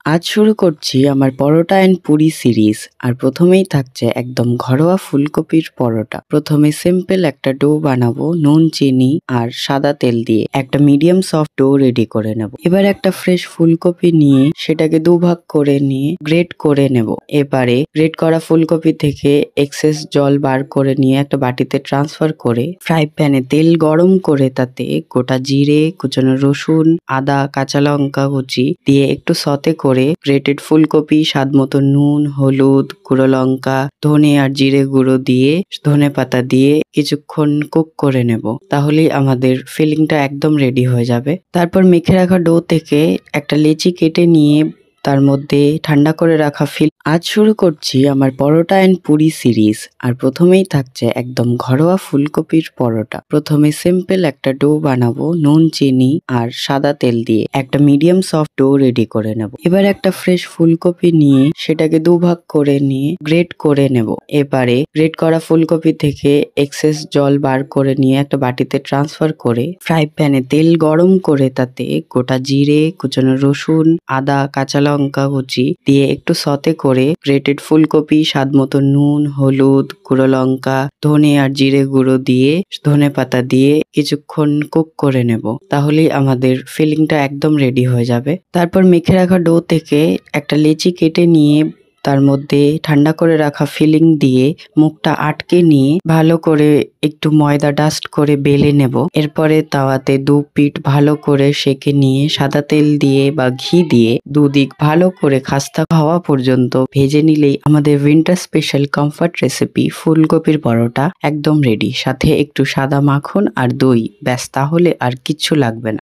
আজ শুরু করছি আমার পরোটা অ্যান্ড পুরি সিরিজ। আর প্রথমেই থাকছে একদম ঘরোয়া ফুলকপির পরোটা। প্রথমে সিম্পল একটা ডো বানাবো নুন, চিনি আর সাদা তেল দিয়ে। একটা মিডিয়াম সফট ডো রেডি করে নেব। এবার একটা ফ্রেশ ফুলকপি নিয়ে সেটাকে দুভাগ করে নিয়ে গ্রেট করে নেব। এবারে গ্রেট করা ফুলকপি থেকে এক্সেস জল বার করে নিয়ে একটা বাটিতে ট্রান্সফার করে ফ্রাই প্যানে তেল গরম করে তাতে গোটা জিরে, কুচানো রসুন, আদা, কাঁচা লঙ্কা কুচি দিয়ে একটু সতে করে গ্রেটেড ফুলকপি, স্বাদ মতো নুন, হলুদ, গুঁড়ো লঙ্কা, ধনে আর জিরে গুঁড়ো দিয়ে ধনে পাতা দিয়ে কিছুক্ষণ কুক করে নেব। তাহলেই আমাদের ফিলিংটা একদম রেডি হয়ে যাবে। তারপর মেখে রাখা ডো থেকে একটা লেচি কেটে নিয়ে তার মধ্যে ঠান্ডা করে রাখা আজ শুরু করছি আমার পরোটা অ্যান্ড পুরি সিরিজ। আর প্রথমেই থাকছে একদম ঘরোয়া ফুলকপির পরোটা। প্রথমে সিম্পল একটা ডো বানাবো নুন, চিনি আর সাদা তেল দিয়ে। একটা মিডিয়াম সফট ডো রেডি করে নেব। এবার একটা ফ্রেশ ফুলকপি নিয়ে সেটাকে দুভাগ করে নিয়ে গ্রেট করে নেব। এবারে গ্রেট করা ফুলকপি থেকে এক্সেস জল বার করে নিয়ে একটা বাটিতে ট্রান্সফার করে ফ্রাই প্যানে তেল গরম করে তাতে গোটা জিরে, কুচানো রসুন, আদা, কাঁচা লঙ্কা কুচি দিয়ে একটু সতে করে গ্রেটেড ফুলকপি, স্বাদ মতো নুন, হলুদ, গুঁড়ো লঙ্কা, ধনে আর জিরে গুঁড়ো দিয়ে ধনে পাতা দিয়ে কিছুক্ষণ কুক করে নেব। তাহলেই আমাদের ফিলিংটা একদম রেডি হয়ে যাবে। তারপর মেখে রাখা ডো থেকে একটা লেচি কেটে নিয়ে তার মধ্যে ঠান্ডা করে রাখা ফিলিং দিয়ে মুখটা আটকে নিয়ে ভালো করে একটু ময়দা ডাস্ট করে বেলে নেব। এরপরে তাওয়াতে দু পিঠ ভালো করে সেঁকে নিয়ে সাদা তেল দিয়ে বা ঘি দিয়ে দুদিক ভালো করে খাস্তা হওয়া পর্যন্ত ভেজে নিলেই আমাদের উইন্টার স্পেশাল কমফর্ট রেসিপি ফুলকপির পরোটা একদম রেডি। সাথে একটু সাদা মাখন আর দই, ব্যাস, তাহলে আর কিচ্ছু লাগবে না।